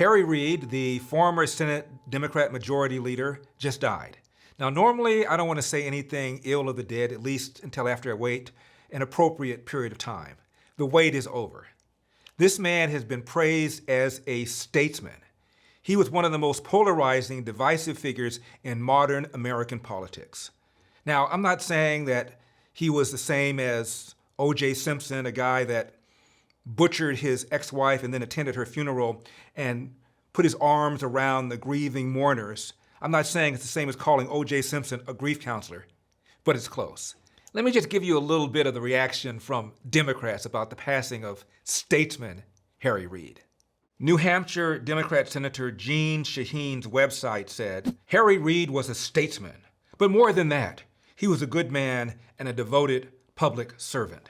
Harry Reid, the former Senate Democrat Majority Leader, just died. Now, normally I don't want to say anything ill of the dead, at least until after I wait an appropriate period of time. The wait is over. This man has been praised as a statesman. He was one of the most polarizing, divisive figures in modern American politics. Now, I'm not saying that he was the same as O.J. Simpson, a guy that butchered his ex-wife and then attended her funeral and put his arms around the grieving mourners. I'm not saying it's the same as calling O.J. Simpson a grief counselor, but it's close. Let me just give you a little bit of the reaction from Democrats about the passing of statesman Harry Reid. New Hampshire Democrat Senator Jean Shaheen's website said, Harry Reid was a statesman, but more than that, he was a good man and a devoted public servant.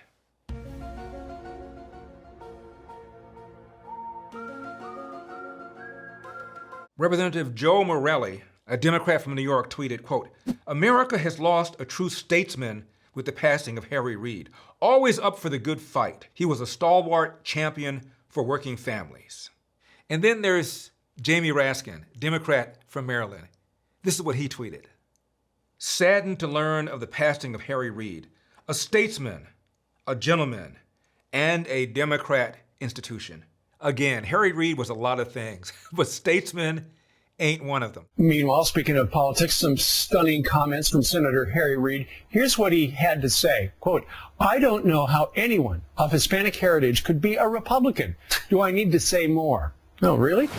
Representative Joe Morelli, a Democrat from New York, tweeted, quote, America has lost a true statesman with the passing of Harry Reid. Always up for the good fight. He was a stalwart champion for working families. And then there's Jamie Raskin, Democrat from Maryland. This is what he tweeted. Saddened to learn of the passing of Harry Reid, a statesman, a gentleman, and a Democrat institution. Again, Harry Reid was a lot of things, but statesman ain't one of them. Meanwhile, speaking of politics, some stunning comments from Senator Harry Reid. Here's what he had to say. Quote, I don't know how anyone of Hispanic heritage could be a Republican. Do I need to say more? No, really?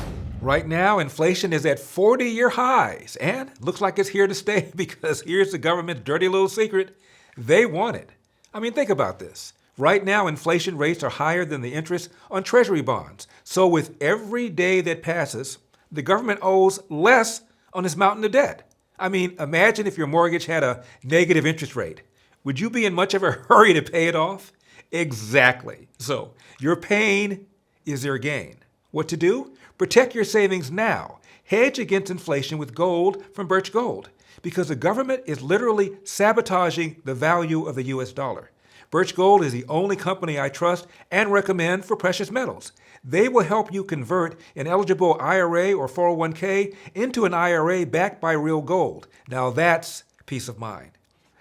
Right now, inflation is at 40-year highs, and looks like it's here to stay because here's the government's dirty little secret. They want it. I mean, think about this. Right now, inflation rates are higher than the interest on Treasury bonds. So with every day that passes, the government owes less on this mountain of debt. I mean, imagine if your mortgage had a negative interest rate. Would you be in much of a hurry to pay it off? Exactly. So your pain is your gain. What to do? Protect your savings now. Hedge against inflation with gold from Birch Gold, because the government is literally sabotaging the value of the U.S. dollar. Birch Gold is the only company I trust and recommend for precious metals. They will help you convert an eligible IRA or 401k into an IRA backed by real gold. Now that's peace of mind.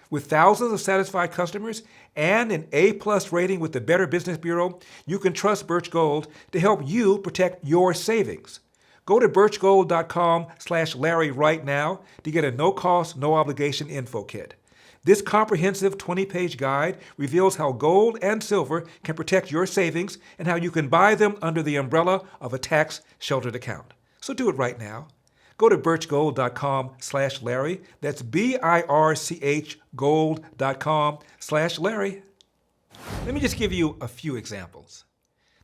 With thousands of satisfied customers and an A-plus rating with the Better Business Bureau, you can trust Birch Gold to help you protect your savings. Go to birchgold.com/Larry right now to get a no-cost, no-obligation info kit. This comprehensive 20-page guide reveals how gold and silver can protect your savings and how you can buy them under the umbrella of a tax-sheltered account. So do it right now. Go to birchgold.com/Larry. That's BIRCH gold.com/Larry. Let me just give you a few examples.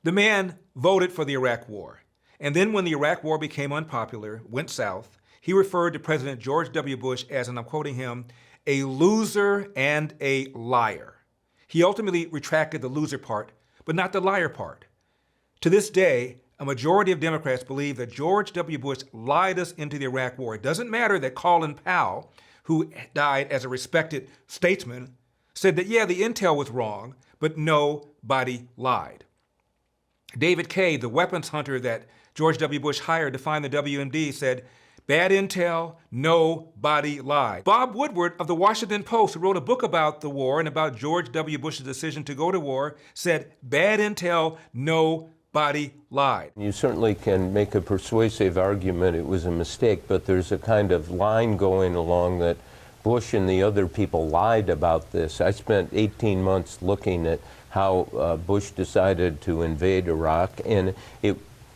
The man voted for the Iraq War. And then when the Iraq War became unpopular, went south, he referred to President George W. Bush as, and I'm quoting him, a loser and a liar. He ultimately retracted the loser part, but not the liar part. To this day, a majority of Democrats believe that George W. Bush lied us into the Iraq War. It doesn't matter that Colin Powell, who died as a respected statesman, said that, yeah, the intel was wrong, but nobody lied. David Kay, the weapons hunter that George W. Bush hired to find the WMD, said, bad intel, nobody lied. Bob Woodward of the Washington Post, who wrote a book about the war and about George W. Bush's decision to go to war, said, bad intel, nobody lied. You certainly can make a persuasive argument it was a mistake, but there's a kind of line going along that Bush and the other people lied about this. I spent 18 months looking at how Bush decided to invade Iraq, and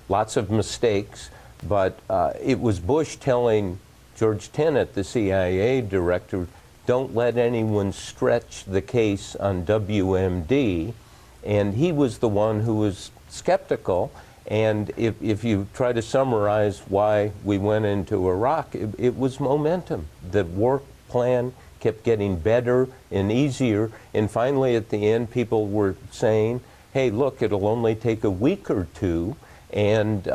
lots of mistakes. But it was Bush telling George Tenet, the CIA director, don't let anyone stretch the case on WMD. And he was the one who was skeptical. And if you try to summarize why we went into Iraq, it was momentum. The war plan kept getting better and easier. And finally, at the end, people were saying, hey, look, it'll only take a week or two. And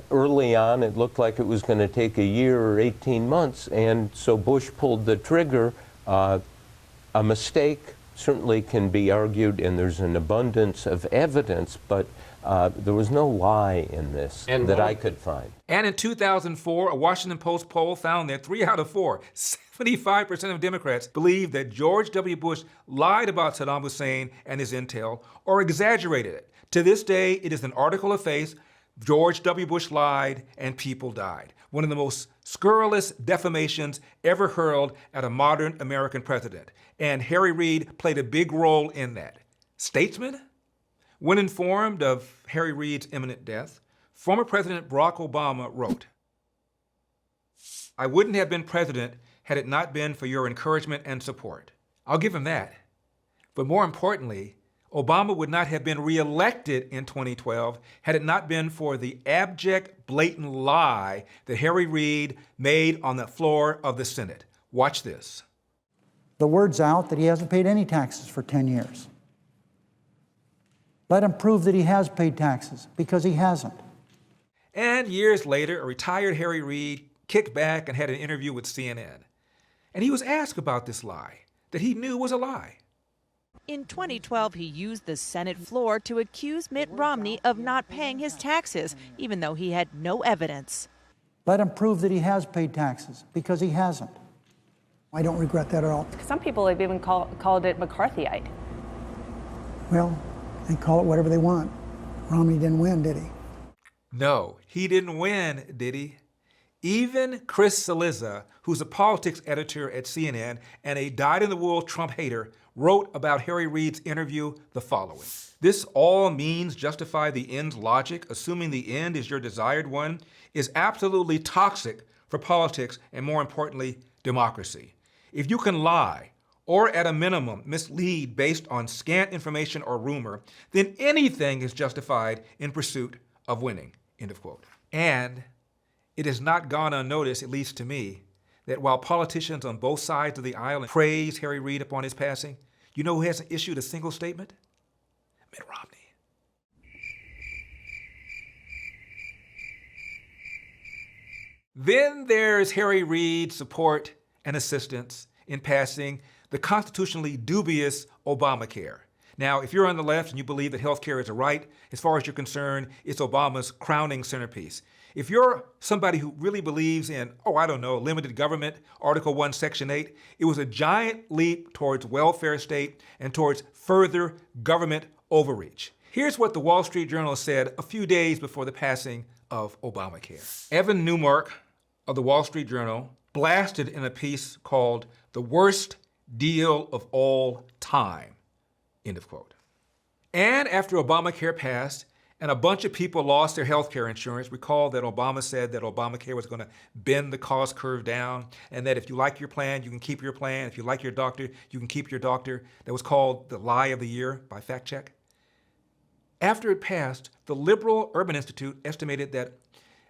early on, it looked like it was going to take a year or 18 months, and so Bush pulled the trigger. A mistake, certainly can be argued, and there's an abundance of evidence, but there was no lie in this that I could find. And in 2004, a Washington Post poll found that 3 out of 4, 75% of Democrats believe that George W. Bush lied about Saddam Hussein and his intel or exaggerated it. To this day, it is an article of faith. George W. Bush lied and people died. One of the most scurrilous defamations ever hurled at a modern American president. And Harry Reid played a big role in that. Statesman? When informed of Harry Reid's imminent death, former President Barack Obama wrote, "I wouldn't have been president had it not been for your encouragement and support." I'll give him that. But more importantly, Obama would not have been reelected in 2012 had it not been for the abject, blatant lie that Harry Reid made on the floor of the Senate. Watch this. The word's out that he hasn't paid any taxes for 10 years. Let him prove that he has paid taxes, because he hasn't. And years later, a retired Harry Reid kicked back and had an interview with CNN. And he was asked about this lie that he knew was a lie. In 2012, he used the Senate floor to accuse Mitt Romney of not paying his taxes, even though he had no evidence. Let him prove that he has paid taxes, because he hasn't. I don't regret that at all. Some people have even called it McCarthyite. Well, they call it whatever they want. Romney didn't win, did he? No, he didn't win, did he? Even Chris Cillizza, who's a politics editor at CNN and a dyed-in-the-wool Trump hater, wrote about Harry Reid's interview the following. "This all means justify the end's logic, assuming the end is your desired one, is absolutely toxic for politics and, more importantly, democracy. If you can lie, or at a minimum mislead based on scant information or rumor, then anything is justified in pursuit of winning," end of quote. And it has not gone unnoticed, at least to me, that while politicians on both sides of the aisle praise Harry Reid upon his passing, you know who hasn't issued a single statement? Mitt Romney. Then there's Harry Reid's support and assistance in passing the constitutionally dubious Obamacare. Now, if you're on the left and you believe that health care is a right, as far as you're concerned, it's Obama's crowning centerpiece. If you're somebody who really believes in, limited government, Article 1, Section 8, it was a giant leap towards welfare state and towards further government overreach. Here's what the Wall Street Journal said a few days before the passing of Obamacare. Evan Newmark of the Wall Street Journal blasted in a piece called "The Worst Deal of All Time," end of quote. And after Obamacare passed, and a bunch of people lost their health care insurance. Recall that Obama said that Obamacare was going to bend the cost curve down, and that if you like your plan, you can keep your plan. If you like your doctor, you can keep your doctor. That was called the lie of the year by Fact Check. After it passed, the Liberal Urban Institute estimated that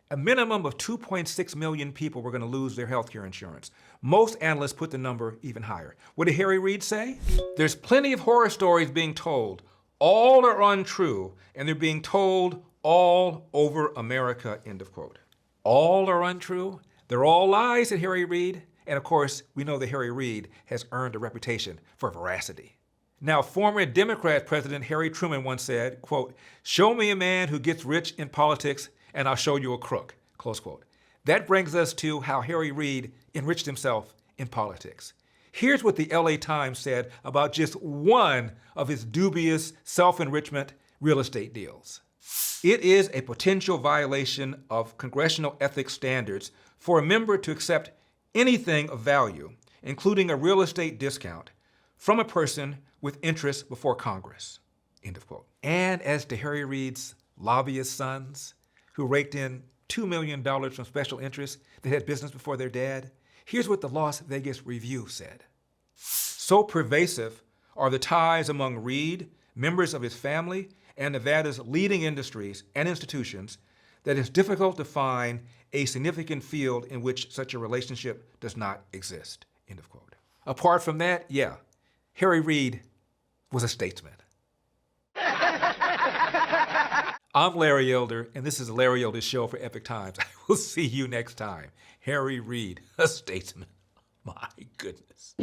a minimum of 2.6 million people were going to lose their health care insurance. Most analysts put the number even higher. What did Harry Reid say? "There's plenty of horror stories being told. All are untrue, and they're being told all over America," end of quote. All are untrue? They're all lies, said Harry Reid. And of course, we know that Harry Reid has earned a reputation for veracity. Now, former Democrat President Harry Truman once said, quote, "Show me a man who gets rich in politics, and I'll show you a crook," close quote. That brings us to how Harry Reid enriched himself in politics. Here's what the LA Times said about just one of his dubious self-enrichment real estate deals. "It is a potential violation of congressional ethics standards for a member to accept anything of value, including a real estate discount, from a person with interests before Congress," end of quote. And as to Harry Reid's lobbyist sons, who raked in $2 million from special interests that had business before their dad, here's what the Las Vegas Review said. "So pervasive are the ties among Reid, members of his family, and Nevada's leading industries and institutions that it's difficult to find a significant field in which such a relationship does not exist," end of quote. Apart from that, Harry Reid was a statesman. I'm Larry Elder, and this is the Larry Elder Show for Epic Times. I will see you next time. Harry Reid, a statesman. My goodness.